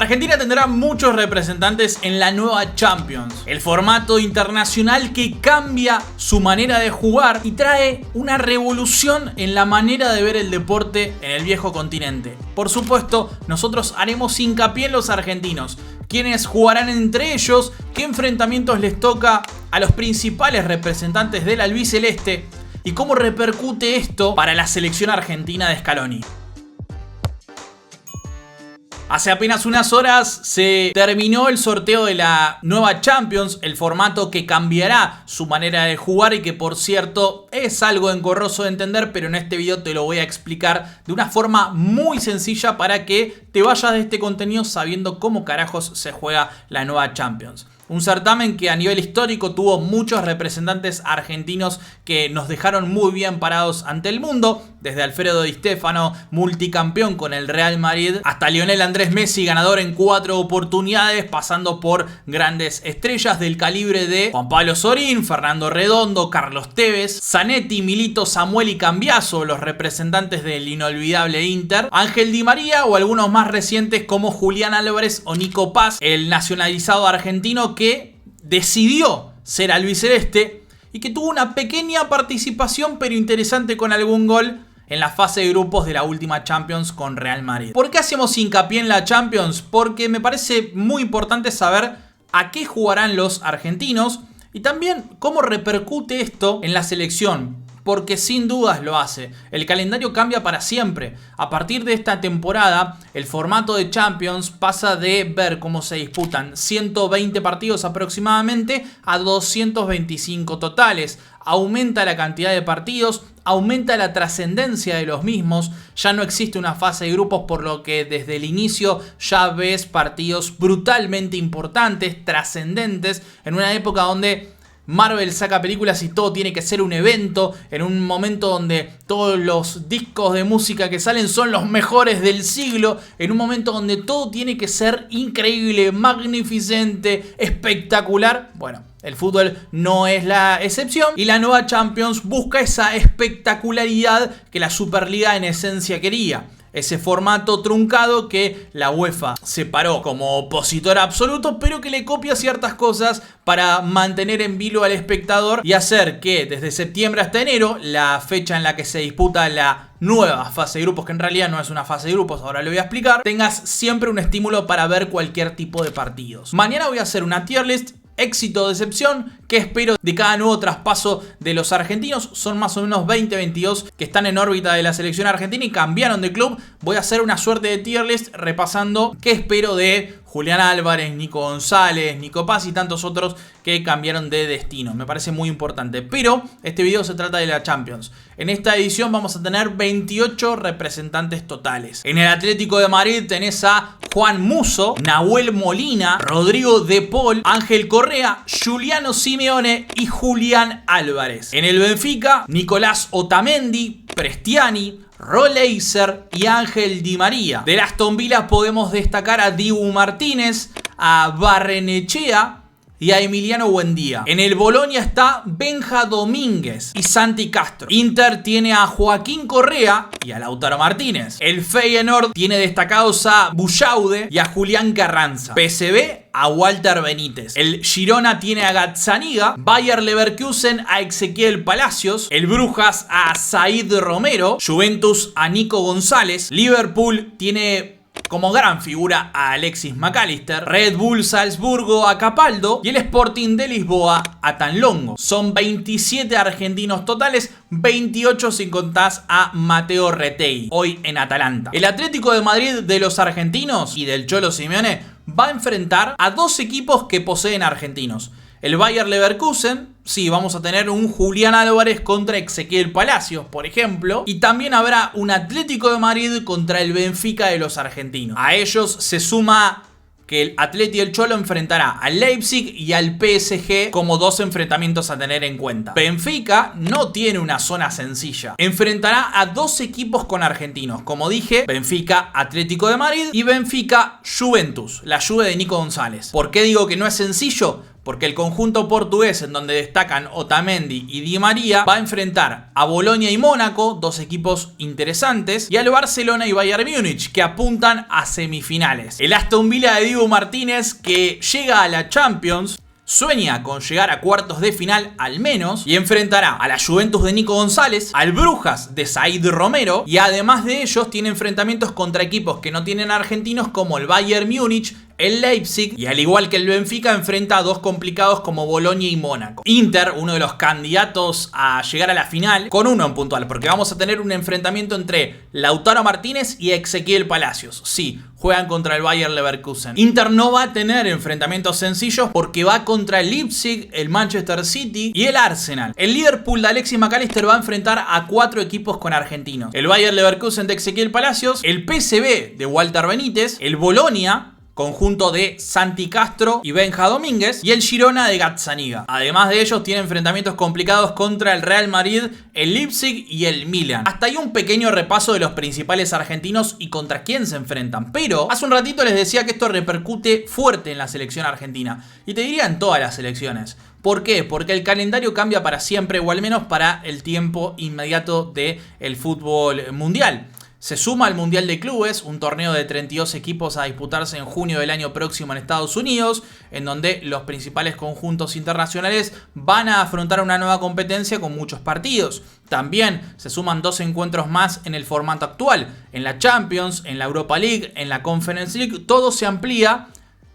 Argentina tendrá muchos representantes en la nueva Champions, el formato internacional que cambia su manera de jugar y trae una revolución en la manera de ver el deporte en el viejo continente. Por supuesto, nosotros haremos hincapié en los argentinos, quiénes jugarán entre ellos, qué enfrentamientos les toca a los principales representantes del albiceleste y cómo repercute esto para la selección argentina de Scaloni. Hace apenas unas horas se terminó el sorteo de la nueva Champions, el formato que cambiará su manera de jugar y que, por cierto, es algo engorroso de entender, pero en este video te lo voy a explicar de una forma muy sencilla para que te vayas de este contenido sabiendo cómo carajos se juega la nueva Champions. Un certamen que a nivel histórico tuvo muchos representantes argentinos que nos dejaron muy bien parados ante el mundo, desde Alfredo Di Stéfano, multicampeón con el Real Madrid, hasta Lionel Andrés Messi, ganador en 4 oportunidades, pasando por grandes estrellas del calibre de Juan Pablo Sorín, Fernando Redondo, Carlos Tevez, Zanetti, Milito, Samuel y Cambiaso, los representantes del inolvidable Inter, Ángel Di María o algunos más recientes como Julián Álvarez o Nico Paz, el nacionalizado argentino que decidió ser albiceleste y que tuvo una pequeña participación pero interesante con algún gol en la fase de grupos de la última Champions con Real Madrid. ¿Por qué hacemos hincapié en la Champions? Porque me parece muy importante saber a qué jugarán los argentinos y también cómo repercute esto en la selección. Porque sin dudas lo hace. El calendario cambia para siempre. A partir de esta temporada, el formato de Champions pasa de ver cómo se disputan 120 partidos aproximadamente a 225 totales. Aumenta la cantidad de partidos, aumenta la trascendencia de los mismos. Ya no existe una fase de grupos, por lo que desde el inicio ya ves partidos brutalmente importantes, trascendentes, en una época donde Marvel saca películas y todo tiene que ser un evento, en un momento donde todos los discos de música que salen son los mejores del siglo, en un momento donde todo tiene que ser increíble, magnificente, espectacular. Bueno, el fútbol no es la excepción y la nueva Champions busca esa espectacularidad que la Superliga en esencia quería. Ese formato truncado que la UEFA separó como opositor absoluto, pero que le copia ciertas cosas para mantener en vilo al espectador y hacer que desde septiembre hasta enero, la fecha en la que se disputa la nueva fase de grupos, que en realidad no es una fase de grupos, ahora lo voy a explicar, tengas siempre un estímulo para ver cualquier tipo de partidos. Mañana voy a hacer una tier list, éxito o decepción, que espero de cada nuevo traspaso de los argentinos. Son más o menos 20-22 que están en órbita de la selección argentina y cambiaron de club. Voy a hacer una suerte de tier list repasando qué espero de Julián Álvarez, Nico González, Nico Paz y tantos otros que cambiaron de destino. Me parece muy importante. Pero este video se trata de la Champions. En esta edición vamos a tener 28 representantes totales. En el Atlético de Madrid tenés a Juan Musso, Nahuel Molina, Rodrigo De Paul, Ángel Correa, Giuliano Simeone y Julián Álvarez. En el Benfica, Nicolás Otamendi, Prestiani, Roleiser y Ángel Di María. Del Aston Villa podemos destacar a Dibu Martínez, a Barrenechea y a Emiliano Buendía. En el Bolonia está Benja Domínguez y Santi Castro. Inter tiene a Joaquín Correa y a Lautaro Martínez. El Feyenoord tiene destacados a Bullaude y a Julián Carranza. PSV a Walter Benítez. El Girona tiene a Gazzaniga. Bayer Leverkusen a Ezequiel Palacios. El Brujas a Said Romero. Juventus a Nico González. Liverpool tiene como gran figura a Alexis McAllister, Red Bull Salzburgo a Capaldo y el Sporting de Lisboa a Tanlongo. Son 27 argentinos totales, 28 si contás a Mateo Retegui, hoy en Atalanta. El Atlético de Madrid de los argentinos y del Cholo Simeone va a enfrentar a dos equipos que poseen argentinos. El Bayer Leverkusen, sí, vamos a tener un Julián Álvarez contra Ezequiel Palacios, por ejemplo. Y también habrá un Atlético de Madrid contra el Benfica de los argentinos. A ellos se suma que el Atleti y el Cholo enfrentará al Leipzig y al PSG como dos enfrentamientos a tener en cuenta. Benfica no tiene una zona sencilla. Enfrentará a dos equipos con argentinos. Como dije, Benfica Atlético de Madrid y Benfica Juventus, la Juve de Nico González. ¿Por qué digo que no es sencillo? Porque el conjunto portugués, en donde destacan Otamendi y Di María, va a enfrentar a Bolonia y Mónaco, dos equipos interesantes, y al Barcelona y Bayern Múnich, que apuntan a semifinales. El Aston Villa de Dibu Martínez, que llega a la Champions, sueña con llegar a cuartos de final al menos, y enfrentará a la Juventus de Nico González, al Brujas de Said Romero, y además de ellos tiene enfrentamientos contra equipos que no tienen argentinos como el Bayern Múnich, el Leipzig, y al igual que el Benfica enfrenta a dos complicados como Bolonia y Mónaco. Inter, uno de los candidatos a llegar a la final, con uno en puntual, porque vamos a tener un enfrentamiento entre Lautaro Martínez y Ezequiel Palacios. Sí, juegan contra el Bayer Leverkusen. Inter no va a tener enfrentamientos sencillos porque va contra el Leipzig, el Manchester City y el Arsenal. El Liverpool de Alexis McAllister va a enfrentar a 4 equipos con argentinos: el Bayer Leverkusen de Ezequiel Palacios, el PSV de Walter Benítez, el Bolonia, conjunto de Santi Castro y Benja Domínguez, y el Girona de Gazzaniga. Además de ellos, tiene enfrentamientos complicados contra el Real Madrid, el Leipzig y el Milan. Hasta ahí un pequeño repaso de los principales argentinos y contra quién se enfrentan. Pero hace un ratito les decía que esto repercute fuerte en la selección argentina. Y te diría en todas las selecciones. ¿Por qué? Porque el calendario cambia para siempre, o al menos para el tiempo inmediato del fútbol mundial. Se suma al Mundial de Clubes, un torneo de 32 equipos a disputarse en junio del año próximo en Estados Unidos, en donde los principales conjuntos internacionales van a afrontar una nueva competencia con muchos partidos. También se suman 2 encuentros más en el formato actual, en la Champions, en la Europa League, en la Conference League. Todo se amplía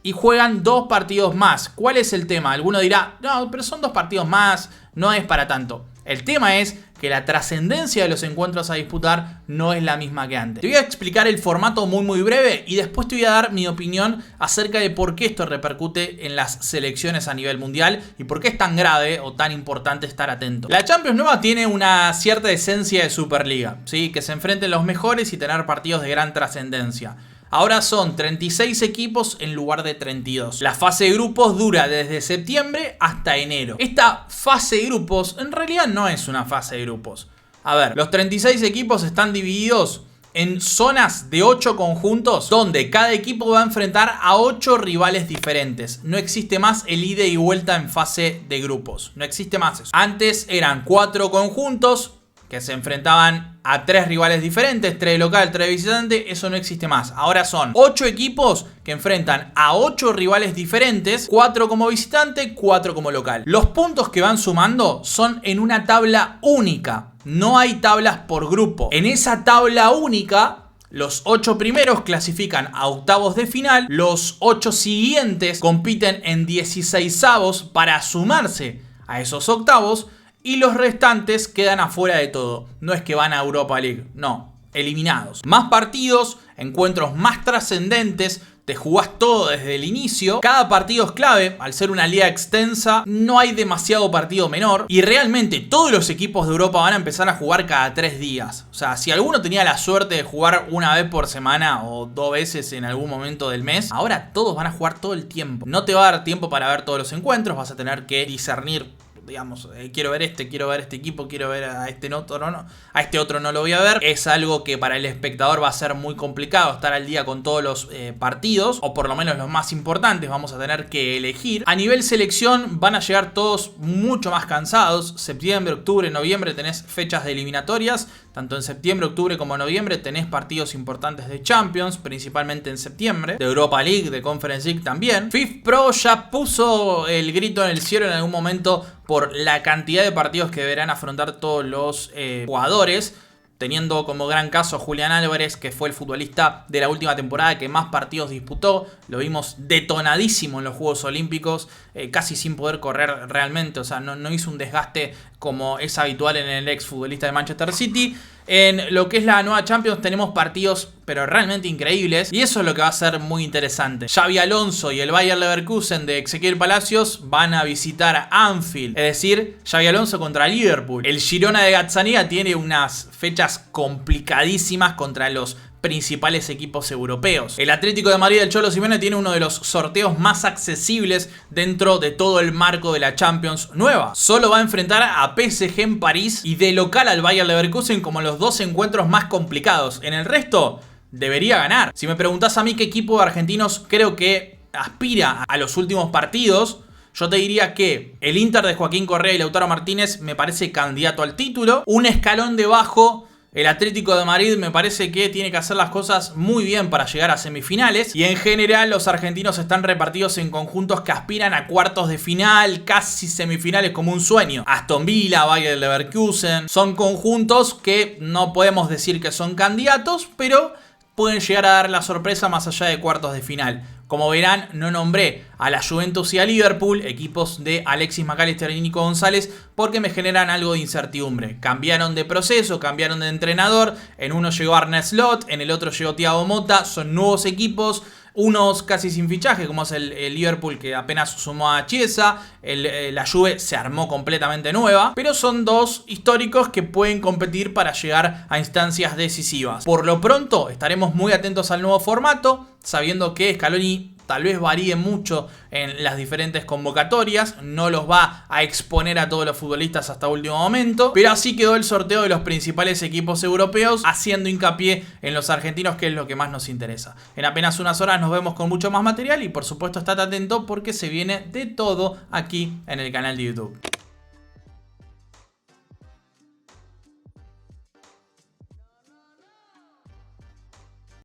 y juegan 2 partidos más. ¿Cuál es el tema? Alguno dirá, no, pero son 2 partidos más, no es para tanto. El tema es que la trascendencia de los encuentros a disputar no es la misma que antes. Te voy a explicar el formato muy breve y después te voy a dar mi opinión acerca de por qué esto repercute en las selecciones a nivel mundial y por qué es tan grave o tan importante estar atento. La Champions nueva tiene una cierta esencia de Superliga, ¿sí? Que se enfrenten los mejores y tener partidos de gran trascendencia. Ahora son 36 equipos en lugar de 32. La fase de grupos dura desde septiembre hasta enero. Esta fase de grupos en realidad no es una fase de grupos. A ver, los 36 equipos están divididos en zonas de 8 conjuntos donde cada equipo va a enfrentar a 8 rivales diferentes. No existe más el ida y vuelta en fase de grupos. No existe más eso. Antes eran 4 conjuntos que se enfrentaban a 3 rivales diferentes, 3 de local, 3 de visitante. Eso no existe más. Ahora son 8 equipos que enfrentan a 8 rivales diferentes, 4 como visitante, 4 como local. Los puntos que van sumando son en una tabla única. No hay tablas por grupo. En esa tabla única, los 8 primeros clasifican a octavos de final. Los 8 siguientes compiten en 16avos para sumarse a esos octavos. Y los restantes quedan afuera de todo. No es que van a Europa League, no, eliminados. Más partidos, encuentros más trascendentes, te jugás todo desde el inicio. Cada partido es clave, al ser una liga extensa, no hay demasiado partido menor. Y realmente todos los equipos de Europa van a empezar a jugar cada 3 días. O sea, si alguno tenía la suerte de jugar una vez por semana o 2 veces en algún momento del mes, ahora todos van a jugar todo el tiempo. No te va a dar tiempo para ver todos los encuentros, vas a tener que discernir. Digamos, quiero ver este equipo, quiero ver a este otro, no, a este otro no lo voy a ver. Es algo que para el espectador va a ser muy complicado estar al día con todos los partidos, o por lo menos los más importantes vamos a tener que elegir. A nivel selección van a llegar todos mucho más cansados. Septiembre, octubre, noviembre tenés fechas de eliminatorias. Tanto en septiembre, octubre como noviembre tenés partidos importantes de Champions, principalmente en septiembre, de Europa League, de Conference League también. FIFPro ya puso el grito en el cielo en algún momento por la cantidad de partidos que deberán afrontar todos los jugadores, teniendo como gran caso a Julián Álvarez, que fue el futbolista de la última temporada que más partidos disputó. Lo vimos detonadísimo en los Juegos Olímpicos, casi sin poder correr realmente. O sea, no hizo un desgaste como es habitual en el ex futbolista de Manchester City. En lo que es la nueva Champions tenemos partidos pero realmente increíbles, y eso es lo que va a ser muy interesante. Xabi Alonso y el Bayer Leverkusen de Ezequiel Palacios van a visitar Anfield, es decir, Xabi Alonso contra Liverpool. El Girona de Gazzaniga tiene unas fechas complicadísimas contra los principales equipos europeos. El Atlético de Madrid del Cholo Simeone tiene uno de los sorteos más accesibles dentro de todo el marco de la Champions nueva. Solo va a enfrentar a PSG en París y de local al Bayer Leverkusen como los 2 encuentros más complicados. En el resto debería ganar. Si me preguntás a mí qué equipo de argentinos creo que aspira a los últimos partidos, Yo te diría que el Inter de Joaquín Correa y Lautaro Martínez me parece candidato al título. Un escalón debajo, el Atlético de Madrid me parece que tiene que hacer las cosas muy bien para llegar a semifinales. Y en general los argentinos están repartidos en conjuntos que aspiran a cuartos de final, casi semifinales como un sueño. Aston Villa, Bayer Leverkusen, son conjuntos que no podemos decir que son candidatos, pero pueden llegar a dar la sorpresa más allá de cuartos de final. Como verán, no nombré a la Juventus y a Liverpool, equipos de Alexis McAllister y Nico González, porque me generan algo de incertidumbre. Cambiaron de proceso, cambiaron de entrenador, en uno llegó Arne Slot, en el otro llegó Thiago Motta, son nuevos equipos, unos casi sin fichaje, como es el Liverpool, que apenas sumó a Chiesa. La Juve se armó completamente nueva. Pero son dos históricos que pueden competir para llegar a instancias decisivas. Por lo pronto, estaremos muy atentos al nuevo formato, sabiendo que Scaloni tal vez varíe mucho en las diferentes convocatorias, no los va a exponer a todos los futbolistas hasta último momento, pero así quedó el sorteo de los principales equipos europeos, haciendo hincapié en los argentinos, que es lo que más nos interesa. En apenas unas horas nos vemos con mucho más material y por supuesto estate atento porque se viene de todo aquí en el canal de YouTube.